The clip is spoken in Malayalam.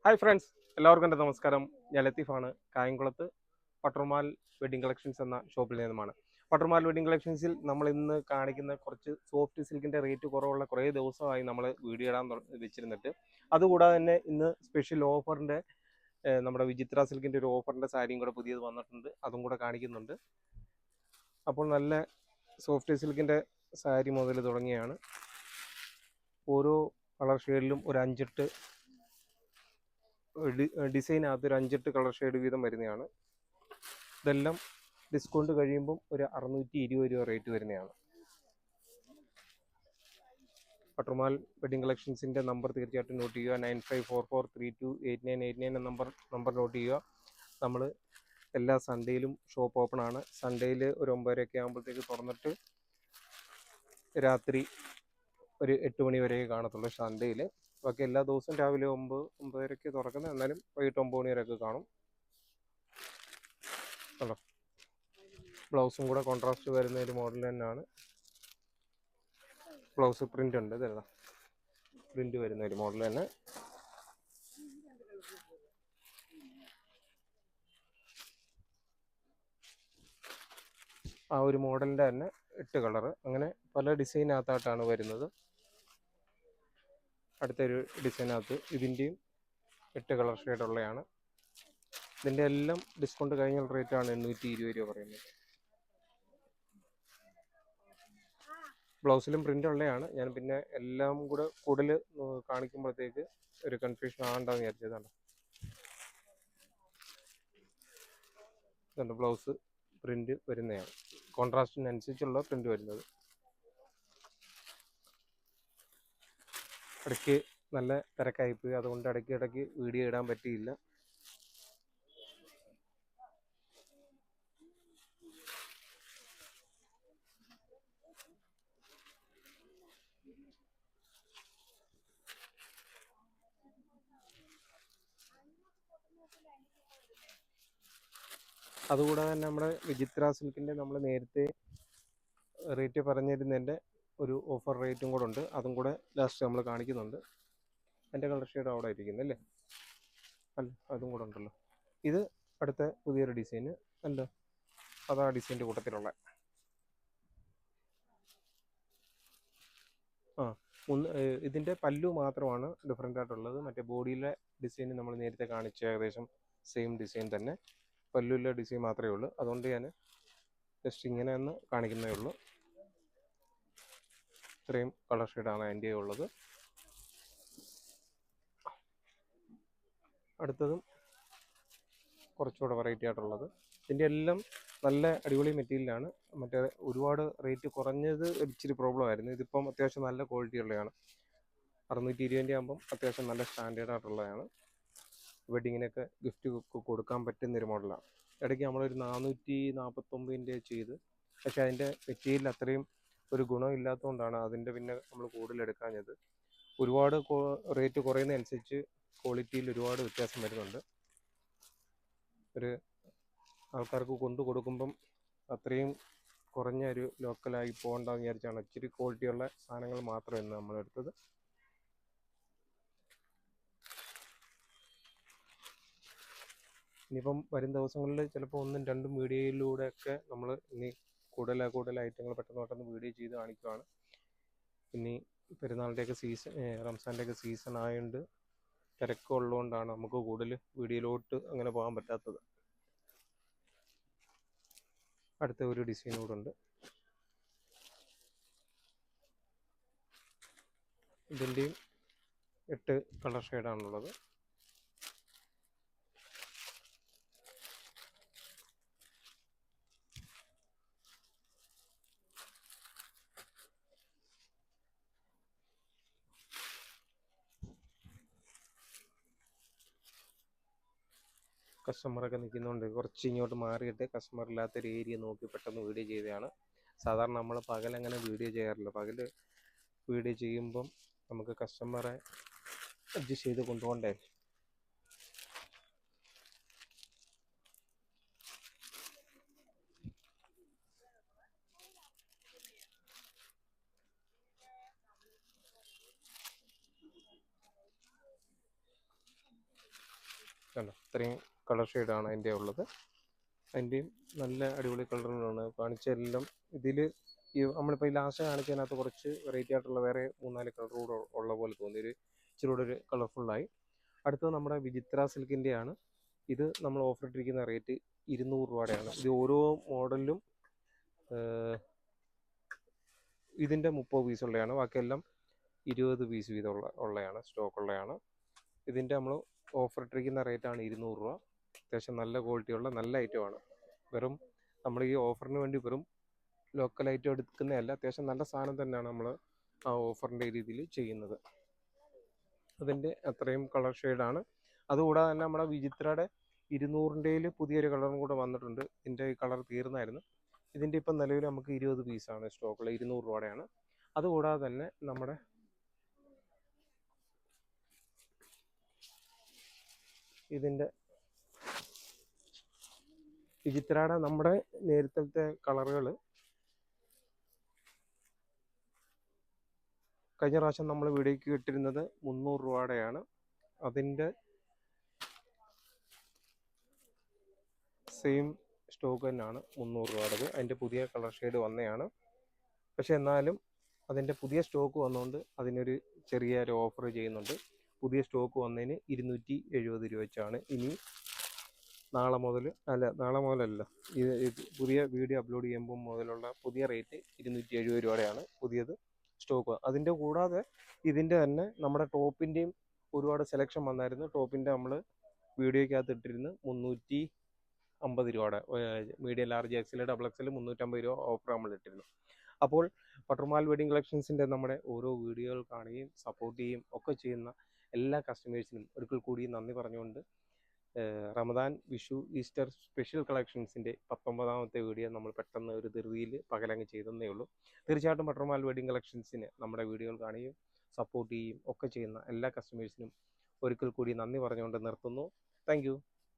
ഹായ് ഫ്രണ്ട്സ്, എല്ലാവർക്കും എൻ്റെ നമസ്കാരം. ഞാൻ ലത്തീഫാണ്. കായംകുളത്ത് പട്ടർമാൽ വെഡിങ് കളക്ഷൻസ് എന്ന ഷോപ്പിൽ നിന്നുമാണ്. പട്ടർമാൽ വെഡിങ് കളക്ഷൻസിൽ നമ്മൾ ഇന്ന് കാണിക്കുന്ന കുറച്ച് സോഫ്റ്റ് സിൽക്കിൻ്റെ റേറ്റ് കുറവുള്ള കുറേ ദിവസമായി നമ്മൾ വീഡിയോ ഇടാൻ വെച്ചിരുന്നിട്ട്. അതുകൂടാതെ തന്നെ ഇന്ന് സ്പെഷ്യൽ ഓഫറിൻ്റെ നമ്മുടെ വിചിത്ര സിൽക്കിൻ്റെ ഒരു ഓഫറിൻ്റെ സാരിയും കൂടെ പുതിയത് വന്നിട്ടുണ്ട്. അതും കൂടെ കാണിക്കുന്നുണ്ട്. അപ്പോൾ നല്ല സോഫ്റ്റ് സിൽക്കിൻ്റെ സാരി മുതൽ തുടങ്ങിയാണ്. ഓരോ കളർ ഷെയ്ഡിലും ഒരു 5-8 ഡിസൈനകത്ത് ഒരു 5-8 കളർ ഷെയ്ഡ് വീതം വരുന്നതാണ്. ഇതെല്ലാം ഡിസ്കൗണ്ട് കഴിയുമ്പം ഒരു 620 രൂപ റേറ്റ് വരുന്നതാണ്. പട്ടർമാൽ വെഡിങ് കളക്ഷൻസിൻ്റെ നമ്പർ തീർച്ചയായിട്ടും നോട്ട് ചെയ്യുക. 9544328989 എന്ന നമ്പർ നോട്ട് ചെയ്യുക. നമ്മൾ എല്ലാ സൺഡേയിലും ഷോപ്പ് ഓപ്പൺ ആണ്. സൺഡേയിൽ ഒരു 9:30 ആകുമ്പോഴത്തേക്ക് തുറന്നിട്ട് രാത്രി ഒരു 8 മണി വരെ കാണത്തുള്ളൂ സൺഡേയിൽ. ബാക്കി എല്ലാ ദിവസവും രാവിലെ 9-9:30 തുറക്കുന്നത്, എന്നാലും വൈകിട്ട് 9 മണി വരെയൊക്കെ കാണും. ഹലോ, ബ്ലൗസും കൂടെ കോൺട്രാസ്റ്റ് വരുന്ന ഒരു മോഡൽ തന്നെയാണ്. ബ്ലൗസ് പ്രിൻ്റ് ഉണ്ട്, ഇതല്ല പ്രിൻ്റ് വരുന്ന ഒരു മോഡൽ തന്നെ. ആ ഒരു മോഡലിൻ്റെ തന്നെ 8 കളറ്, അങ്ങനെ പല ഡിസൈനകത്തായിട്ടാണ് വരുന്നത്. അടുത്തൊരു ഡിസൈനകത്ത് ഇതിൻ്റെയും 8 കളർ ഷെയ്ഡുള്ളതാണ്. ഇതിൻ്റെ എല്ലാം ഡിസ്കൗണ്ട് കഴിഞ്ഞ റേറ്റാണ് 820 രൂപ പറയുന്നത്. ബ്ലൗസിലും പ്രിൻ്റ് ഉള്ളതാണ്. ഞാൻ പിന്നെ എല്ലാം കൂടെ കൂടുതൽ കാണിക്കുമ്പോഴത്തേക്ക് ഒരു കൺഫ്യൂഷൻ ആകണ്ടെന്ന് വിചാരിച്ചതാണ്. ഇതുണ്ട്, ബ്ലൗസ് പ്രിൻ്റ് വരുന്നതാണ്, കോൺട്രാസ്റ്റിനനുസരിച്ചുള്ള പ്രിൻ്റ് വരുന്നത്. ഇടയ്ക്ക് നല്ല തിരക്കായിപ്പോയി, അതുകൊണ്ട് ഇടയ്ക്ക് വീഡിയോ ഇടാൻ പറ്റിയില്ല. അതുകൂടാതെ തന്നെ നമ്മുടെ വിചിത്ര സിൽക്കിൻ്റെ നമ്മൾ നേരത്തെ റേറ്റ് പറഞ്ഞിരുന്നതിൻ്റെ ഒരു ഓഫർ റേറ്റും കൂടെ ഉണ്ട്. അതും കൂടെ ലാസ്റ്റ് നമ്മൾ കാണിക്കുന്നുണ്ട്. എൻ്റെ കളർ ഷെയ്ഡ് അവിടെ ഇരിക്കുന്നല്ലേ, അല്ല അതും കൂടെ ഉണ്ടല്ലോ. ഇത് അടുത്ത പുതിയൊരു ഡിസൈന് അല്ല, അതാ ഡിസൈൻ്റെ കൂട്ടത്തിലുള്ള. ഇതിൻ്റെ പല്ലു മാത്രമാണ് ഡിഫറെൻ്റ് ആയിട്ടുള്ളത്. മറ്റേ ബോഡിയിലെ ഡിസൈൻ നമ്മൾ നേരത്തെ കാണിച്ച ഏകദേശം സെയിം ഡിസൈൻ തന്നെ, പല്ലുവിലെ ഡിസൈൻ മാത്രമേ ഉള്ളൂ. അതുകൊണ്ട് ഞാൻ ജസ്റ്റ് ഇങ്ങനെ ഒന്ന് കാണിക്കുന്നേ ഉള്ളൂ. ഇത്രയും കളർ ഷെയ്ഡാണ് എൻ്റെ ഉള്ളത്. അടുത്തതും കുറച്ചുകൂടെ വെറൈറ്റി ആയിട്ടുള്ളത്. ഇതിൻ്റെ എല്ലാം നല്ല അടിപൊളി മെറ്റീരിയലാണ്. മറ്റേ ഒരുപാട് റേറ്റ് കുറഞ്ഞത് ഇച്ചിരി പ്രോബ്ലം ആയിരുന്നു. ഇതിപ്പം അത്യാവശ്യം നല്ല ക്വാളിറ്റി ഉള്ളതാണ്. 620 ആകുമ്പം അത്യാവശ്യം നല്ല സ്റ്റാൻഡേർഡ് ആയിട്ടുള്ളതാണ്. വെഡിങ്ങിനൊക്കെ ഗിഫ്റ്റ് കൊടുക്കാൻ പറ്റുന്നൊരു മോഡലാണ്. ഇടയ്ക്ക് നമ്മളൊരു 449 ചെയ്ത്, പക്ഷേ അതിൻ്റെ മെറ്റീരിയൽ അത്രയും ഒരു ഗുണമില്ലാത്തതുകൊണ്ടാണ് അതിൻ്റെ പിന്നെ നമ്മൾ കൂടുതൽ എടുക്കാഞ്ഞത്. ഒരുപാട് റേറ്റ് കുറയുന്നതനുസരിച്ച് ക്വാളിറ്റിയിൽ ഒരുപാട് വ്യത്യാസം വരുന്നുണ്ട്. ഒരു ആൾക്കാർക്ക് കൊണ്ടു കൊടുക്കുമ്പം അത്രയും കുറഞ്ഞ ഒരു ലോക്കലായി പോകണ്ടെന്ന് വിചാരിച്ചാണ് ഇച്ചിരി ക്വാളിറ്റിയുള്ള സാധനങ്ങൾ മാത്രമേ നമ്മൾ എടുത്തത്. ഇനിയിപ്പം വരും ദിവസങ്ങളിൽ ചിലപ്പോൾ 1-2 വീഡിയോയിലൂടെയൊക്കെ നമ്മൾ ഇനി കൂടുതൽ ഐറ്റങ്ങൾ പെട്ടെന്ന് വീഡിയോ ചെയ്ത് കാണിക്കുകയാണ്. ഇനി പെരുന്നാളിൻ്റെയൊക്കെ സീസൺ, റംസാൻ്റെയൊക്കെ സീസൺ ആയതുകൊണ്ട് തിരക്കുള്ളതുകൊണ്ടാണ് നമുക്ക് കൂടുതൽ വീഡിയോയിലോട്ട് അങ്ങനെ പോകാൻ പറ്റാത്തത്. അടുത്ത ഒരു ഡിസൈൻ കൂടെ ഉണ്ട്. ഇതിൻ്റെയും 8 കളർ ഷെയ്ഡാണുള്ളത്. കസ്റ്റമറൊക്കെ നിൽക്കുന്നുണ്ട്, കുറച്ച് ഇങ്ങോട്ട് മാറിയിട്ട് കസ്റ്റമർ ഇല്ലാത്തൊരു ഏരിയ നോക്കി പെട്ടെന്ന് വീഡിയോ ചെയ്തതാണ്. സാധാരണ നമ്മൾ പകലങ്ങനെ വീഡിയോ ചെയ്യാറില്ല. പകൽ വീഡിയോ ചെയ്യുമ്പം നമുക്ക് കസ്റ്റമറെ അഡ്ജസ്റ്റ് ചെയ്ത് കൊണ്ടുപോകണ്ടേ. കണ്ടോ, ഇത്രയും കളർ ഷെയ്ഡാണ് അതിൻ്റെ ഉള്ളത്. അതിൻ്റെയും നല്ല അടിപൊളി കളറുകളാണ് കാണിച്ചെല്ലാം. ഇതിൽ ഈ നമ്മളിപ്പോൾ ഈ ലാസ്റ്റ് കാണിച്ചതിനകത്ത് കുറച്ച് വെറൈറ്റി ആയിട്ടുള്ള വേറെ 3-4 കളർ കൂടെ ഉള്ള പോലെ തോന്നി, ഇച്ചിരി കൂടെ ഒരു കളർഫുള്ളായി. അടുത്തത് നമ്മുടെ വിചിത്ര സിൽക്കിൻ്റെയാണ്. ഇത് നമ്മൾ ഓഫർ ഇട്ടിരിക്കുന്ന റേറ്റ് 200 രൂപയുടെയാണ്. ഇത് ഓരോ മോഡലിലും ഇതിൻ്റെ 30 പീസ് ഉള്ളതാണ്, ബാക്കിയെല്ലാം 20 പീസ് വീതം ഉള്ളതാണ്, സ്റ്റോക്ക് ഉള്ളതാണ്. ഇതിൻ്റെ നമ്മൾ ഓഫർ ഇട്ടിരിക്കുന്ന റേറ്റാണ് 200 രൂപ. അത്യാവശ്യം നല്ല ക്വാളിറ്റിയുള്ള നല്ല ഐറ്റമാണ്. വെറും നമ്മൾ ഈ ഓഫറിന് വേണ്ടി വെറും ലോക്കൽ ഐറ്റം എടുക്കുന്നതല്ല, അത്യാവശ്യം നല്ല സാധനം തന്നെയാണ് നമ്മൾ ആ ഓഫറിൻ്റെ രീതിയിൽ ചെയ്യുന്നത്. അതിൻ്റെ അത്രയും കളർ ഷെയ്ഡാണ്. അതുകൂടാതെ തന്നെ നമ്മുടെ വിചിത്രയുടെ 200-ൻ്റെയിൽ പുതിയൊരു കളറും കൂടെ വന്നിട്ടുണ്ട്. ഇതിൻ്റെ ഈ കളർ തീർന്നായിരുന്നു. ഇതിൻ്റെ ഇപ്പം നിലവിൽ നമുക്ക് 20 പീസാണ് സ്റ്റോക്കുള്ള, 200 രൂപയുടെയാണ്. അതുകൂടാതെ തന്നെ നമ്മുടെ ഇതിൻ്റെ വിചിത്രയുടെ നമ്മുടെ നേരത്തെ കളറുകൾ കഴിഞ്ഞ പ്രാവശ്യം നമ്മൾ വീഡിയോയ്ക്ക് ഇട്ടിരുന്നത് 300 രൂപയുടെയാണ്. അതിൻ്റെ സെയിം സ്റ്റോക്ക് തന്നെയാണ് 300 രൂപയുടേത്. അതിൻ്റെ പുതിയ കളർ ഷെയ്ഡ് വന്നതാണ്. പക്ഷെ എന്നാലും അതിൻ്റെ പുതിയ സ്റ്റോക്ക് വന്നുകൊണ്ട് അതിനൊരു ചെറിയൊരു ഓഫർ ചെയ്യുന്നുണ്ട്. പുതിയ സ്റ്റോക്ക് വന്നതിന് 270 രൂപ വെച്ചാണ്. ഇനി നാളെ മുതലല്ല, ഇത് പുതിയ വീഡിയോ അപ്ലോഡ് ചെയ്യുമ്പോൾ മുതലുള്ള പുതിയ റേറ്റ് 270 രൂപയുടെയാണ് പുതിയത് സ്റ്റോക്ക്. അതിൻ്റെ കൂടാതെ ഇതിൻ്റെ തന്നെ നമ്മുടെ ടോപ്പിൻ്റെയും ഒരുപാട് സെലക്ഷൻ വന്നായിരുന്നു. ടോപ്പിൻ്റെ നമ്മൾ വീഡിയോയ്ക്കകത്ത് ഇട്ടിരുന്ന് 350 രൂപയുടെ medium large XL double XL 350 രൂപ ഓഫർ നമ്മൾ ഇട്ടിരുന്നു. അപ്പോൾ പട്ടർമാൽ വെഡിങ് കളക്ഷൻസിൻ്റെ നമ്മുടെ ഓരോ വീഡിയോകൾ കാണുകയും സപ്പോർട്ട് ചെയ്യുകയും ഒക്കെ ചെയ്യുന്ന എല്ലാ കസ്റ്റമേഴ്സിനും ഒരിക്കൽ കൂടി നന്ദി പറഞ്ഞുകൊണ്ട് റമദാൻ, വിഷു, ഈസ്റ്റർ സ്പെഷ്യൽ കളക്ഷൻസിൻ്റെ 19ാമത്തെ വീഡിയോ നമ്മൾ പെട്ടെന്ന് ഒരു ധൃതിയിൽ പകലങ്ങ് ചെയ്തതേ ഉള്ളൂ. തീർച്ചയായിട്ടും പട്ടർമാൽ വെഡിങ് കളക്ഷൻസിന് നമ്മുടെ വീഡിയോകൾ കാണുകയും സപ്പോർട്ട് ചെയ്യുകയും ഒക്കെ ചെയ്യുന്ന എല്ലാ കസ്റ്റമേഴ്സിനും ഒരിക്കൽ കൂടി നന്ദി പറഞ്ഞുകൊണ്ട് നിർത്തുന്നു. Thank you.